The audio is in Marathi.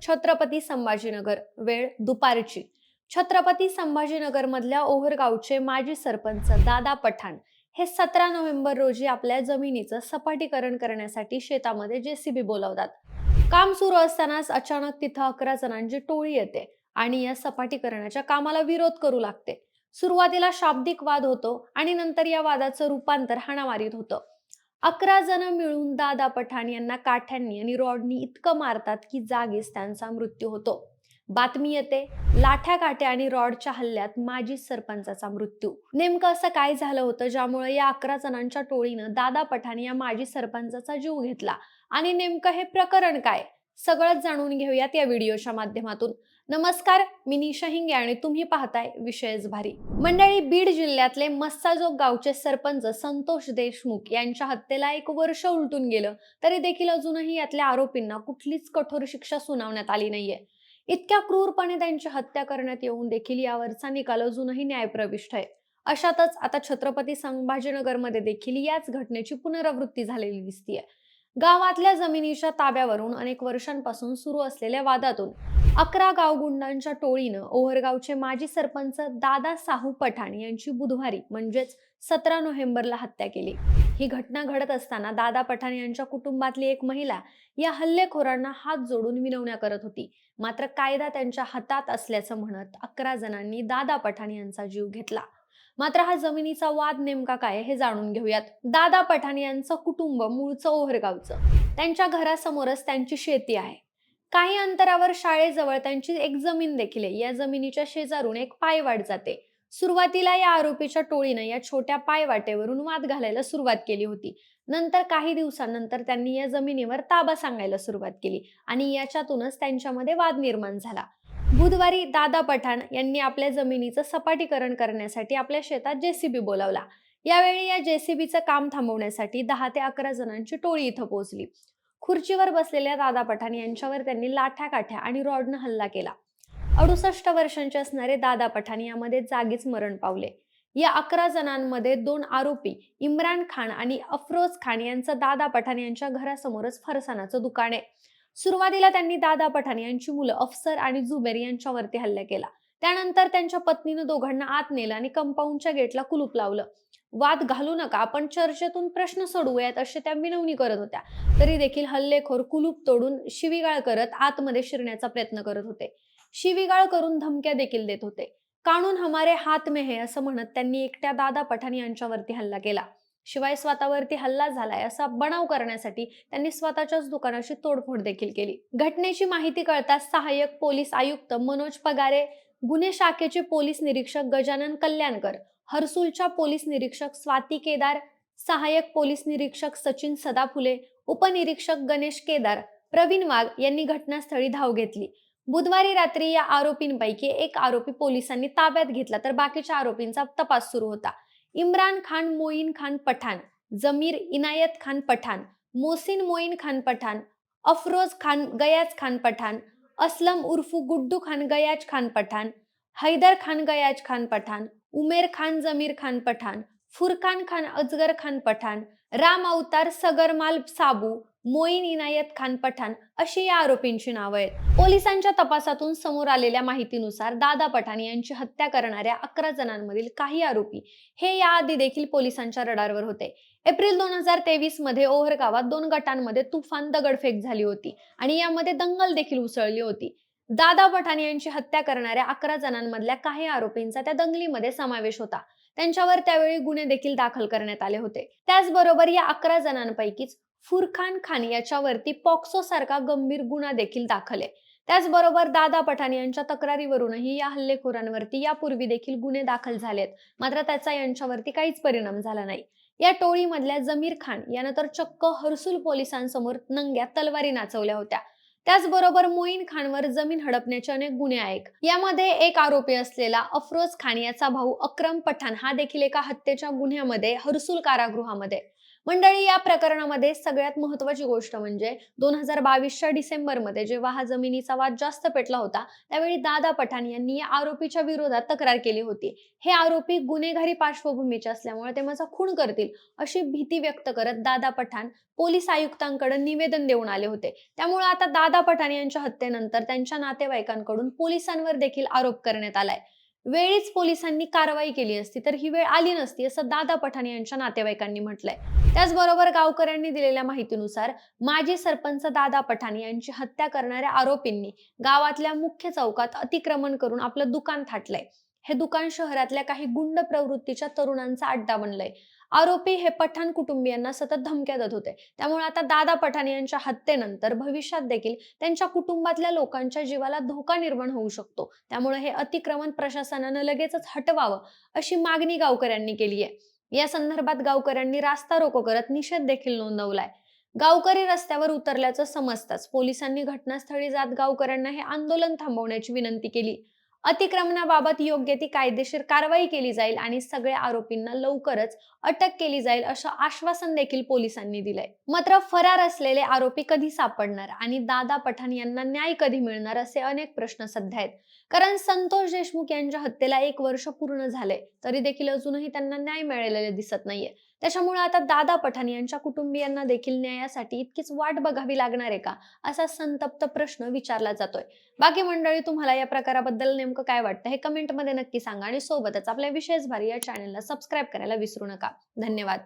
छत्रपती संभाजीनगर, वेळ दुपारची. छत्रपती संभाजीनगर मधल्या ओव्हरगावचे माजी सरपंच दादा पठाण हे 17 नोव्हेंबर रोजी आपल्या जमिनीचं सपाटीकरण करण्यासाठी शेतामध्ये जेसीबी बोलावतात. काम सुरू असतानाच अचानक तिथं 11 जणांची टोळी येते आणि या सपाटीकरणाच्या कामाला विरोध करू लागते. सुरुवातीला शाब्दिक वाद होतो आणि नंतर या वादाचं रूपांतर हाणामारीत होतं. 11 जण मिळून दादा पठाण यांना काठ्यांनी आणि रॉडनी इतकं मारतात की जागीच त्यांचा मृत्यू होतो. बातमी येते, लाठ्या काठ्या आणि रॉडच्या हल्ल्यात माजी सरपंचाचा मृत्यू. नेमकं असं काय झालं होतं ज्यामुळे या 11 जणांच्या टोळीनं दादा पठाण या माजी सरपंचाचा जीव घेतला आणि नेमकं हे प्रकरण काय, सगळंच जाणून घेऊयात या व्हिडिओच्या माध्यमातून. नमस्कार, मी निशा हिंगे आणि तुम्ही पाहताय विषयच भारी. मंडळी, बीड जिल्ह्यातले मस्साजोग गावचे सरपंच संतोष देशमुख यांच्या हत्येला 1 वर्ष उलटून गेलं तरी देखील अजूनही यातल्या आरोपींना कुठलीच कठोर शिक्षा सुनावण्यात आली नाहीये. इतक्या क्रूरपणे त्यांची हत्या करण्यात येऊन देखील यावरचा निकाल अजूनही न्यायप्रविष्ट आहे. अशातच आता छत्रपती संभाजीनगरमध्ये देखील याच घटनेची पुनरावृत्ती झालेली दिसतीये. गावातल्या जमिनीच्या ताब्यावरून अनेक वर्षांपासून सुरू असलेल्या वादातून 11 गावगुंडांच्या टोळीनं ओव्हरगावचे माजी सरपंच दादा साहू पठाण यांची बुधवारी म्हणजेच 17 नोव्हेंबरला हत्या केली. ही घटना घडत असताना दादा पठाण यांच्या कुटुंबातली एक महिला या हल्लेखोरांना हात जोडून विनवण्या करत होती. मात्र कायदा त्यांच्या हातात असल्याचं म्हणत 11 जणांनी दादा पठाण यांचा जीव घेतला. मात्र हा जमिनीचा वाद नेमका काय हे जाणून घेऊयात. दादा पठाण यांचं कुटुंब मूळचं ओव्हरगावचं. त्यांच्या घरासमोरच त्यांची शेती आहे. काही अंतरावर शाळेजवळ त्यांची एक जमीन देखील आहे. या जमिनीच्या शेजारून एक पायवाट जाते. सुरुवातीला या आरोपीच्या टोळीनं या छोट्या पायवाटेवरून वाद घालायला सुरुवात केली होती. नंतर काही दिवसांनंतर त्यांनी या जमिनीवर ताबा सांगायला सुरुवात केली आणि याच्यातूनच त्यांच्यामध्ये वाद निर्माण झाला. बुधवारी दादा पठाण यांनी आपल्या जमिनीचं सपाटीकरण करण्यासाठी आपल्या शेतात जेसीबी बोलावला. यावेळी या जेसीबीचं काम थांबवण्यासाठी 10 ते 11 जणांची टोळी इथं पोहोचली. खुर्चीवर बसलेल्या दादा पठाण यांच्यावर त्यांनी लाठ्या काठ्या आणि रॉडनं हल्ला केला. 68 वर्षांचे असणारे दादा पठाण यामध्ये जागीच मरण पावले. या 11 जणांमध्ये 2 आरोपी इम्रान खान आणि अफरोज खान यांचं दादा पठाण यांच्या घरासमोरच फरसाणाचं दुकान आहे. सुरुवातीला त्यांनी दादा पठाण यांची मुलं अफसर आणि जुबेर यांच्यावरती हल्ला केला. त्यानंतर त्यांच्या पत्नीनं दोघांना आत नेलं आणि कंपाऊंडच्या गेटला कुलूप लावलं. वाद घालू नका, आपण चर्चेतून प्रश्न सोडवूयात असे त्या विनवणी करत होत्या. तरी देखील हल्लेखोर कुलूप तोडून शिवीगाळ करत आतमध्ये शिरण्याचा प्रयत्न करत होते. शिवीगाळ करून धमक्या देखील देत होते. कानून हमारे हात में है असं म्हणत त्यांनी एकट्या दादा पठाण यांच्यावरती हल्ला केला. शिवाय स्वतःवरती हल्ला झालाय असा बनाव करण्यासाठी त्यांनी स्वतःच्याच दुकानाची तोडफोड देखील केली. घटनेची माहिती कळताच सहाय्यक पोलीस आयुक्त मनोज पगारे, गुन्हे शाखेचे पोलीस निरीक्षक गजानन कल्याणकर, हर्सुलच्या पोलीस निरीक्षक स्वाती केदार, सहाय्यक पोलीस निरीक्षक सचिन सदाफुले, उपनिरीक्षक गणेश केदार, प्रवीण वाघ यांनी घटनास्थळी धाव घेतली. बुधवारी रात्री या आरोपींपैकी एक आरोपी पोलिसांनी ताब्यात घेतला तर बाकीच्या आरोपींचा तपास सुरू होता. इम्रान खान मोईन खान पठाण, जमीर इनायत खान पठाण, मोहसिन मोईन खान पठाण, अफरोज खान गयाज खान पठाण, असलम उर्फ गुड्डू खान गयाज खान पठाण, हैदर खान गयाज खान पठाण, उमेर खान जमीर खान पठाण, फुरकान खान अजगर खान पठाण, राम अवतार सगरमाल साबू, मोईन इनायत खान पठाण अशी या आरोपींची नावं आहेत. पोलिसांच्या तपासातून समोर आलेल्या माहितीनुसार दादा पठाण यांची हत्या करणाऱ्या 11 जणांमधील काही आरोपी हे याआधी देखील पोलिसांच्या रडारवर होते. एप्रिल 2023 मध्ये ओव्हरगावात 2 गटांमध्ये तुफान दगडफेक झाली होती आणि यामध्ये दंगल देखील उसळली होती. दादा पठाण यांची हत्या करणाऱ्या 11 जणांमधल्या काही आरोपींचा त्या दंगलीमध्ये समावेश होता. त्यांच्यावर त्यावेळी गुन्हे देखील दाखल करण्यात आले होते. त्याचबरोबर या 11 जणांपैकीच फुरकान खान याच्यावरती पॉक्सो सारखा गंभीर गुन्हा देखील दाखल आहे. त्याचबरोबर दादा पठाण यांच्या तक्रारीवरूनही या हल्लेखोरांवरती यापूर्वी देखील गुन्हे दाखल झालेत. मात्र त्याचा यांच्यावरती काहीच परिणाम झाला नाही. या टोळीमधल्या जमीर खान यानं तर चक्क हर्सुल पोलिसांसमोर नंग्या तलवारी नाचवल्या होत्या. त्याचबरोबर मोईन खानवर जमीन हडपण्याचे अनेक गुन्हे आहेत. यामध्ये एक आरोपी असलेला अफरोज खान याचा भाऊ अक्रम पठाण हा देखील एका हत्येच्या गुन्ह्यामध्ये हर्सुल कारागृहामध्ये. मंडळी, या प्रकरणामध्ये सगळ्यात महत्त्वाची गोष्ट म्हणजे 2022च्या डिसेंबरमध्ये जेव्हा हा जमिनीचा वाद जास्त पेटला होता, त्यावेळी दादा पठाण यांनी या आरोपीच्या विरोधात तक्रार केली होती. हे आरोपी गुन्हेगारी पार्श्वभूमीचे असल्यामुळे ते माझा खून करतील अशी भीती व्यक्त करत दादा पठाण पोलीस आयुक्तांकडे निवेदन देऊन आले होते. त्यामुळे आता दादा पठाण यांच्या हत्येनंतर त्यांच्या नातेवाईकांकडून पोलिसांवर देखील आरोप करण्यात आलाय. वेळीच पोलिसांनी कारवाई केली असती तर ही वेळ आली नसती, असं दादा पठाण यांच्या नातेवाईकांनी म्हटलंय. त्याचबरोबर गावकऱ्यांनी दिलेल्या माहितीनुसार माजी सरपंच दादा पठाण यांची हत्या करणाऱ्या आरोपींनी गावातल्या मुख्य चौकात अतिक्रमण करून आपलं दुकान थाटलंय. हे दुकान शहरातल्या काही गुंड प्रवृत्तीच्या तरुणांचा अड्डा बनलंय. आरोपी हे पठाण कुटुंबियांना सतत धमक्या देत होते. त्यामुळे आता दादा पठाण यांच्या हत्येनंतर भविष्यात देखील त्यांच्या कुटुंबातल्या लोकांच्या जीवाला धोका निर्माण होऊ शकतो. त्यामुळे हे अतिक्रमण प्रशासनानं लगेचच हटवावं अशी मागणी गावकऱ्यांनी केली आहे. या संदर्भात गावकऱ्यांनी रास्ता रोको करत निषेध देखील नोंदवलाय. गावकरी रस्त्यावर उतरल्याचं समजताच पोलिसांनी घटनास्थळी जात गावकऱ्यांना हे आंदोलन थांबवण्याची विनंती केली. अतिक्रमणाबाबत योग्य ती कायदेशीर कारवाई केली जाईल आणि सगळ्या आरोपींना लवकरच अटक केली जाईल असं आश्वासन देखील पोलिसांनी दिलंय. मात्र फरार असलेले आरोपी कधी सापडणार आणि दादा पठाण यांना न्याय कधी मिळणार असे अनेक प्रश्न सध्या आहेत. कारण संतोष देशमुख यांच्या हत्येला 1 वर्ष पूर्ण झाले तरी देखील अजूनही त्यांना न्याय मिळालेले दिसत नाहीये. त्याच्यामुळे आता दादा पठाण यांच्या कुटुंबियांना देखील न्यायासाठी इतकीच वाट बघावी लागणार आहे का, असा संतप्त प्रश्न विचारला जातोय. बाकी मंडळी, तुम्हाला या प्रकाराबद्दल नेमकं काय वाटतं हे कमेंटमध्ये नक्की सांगा आणि सोबतच आपल्या विशेष भारी या चॅनलला सबस्क्राईब करायला विसरू नका. धन्यवाद.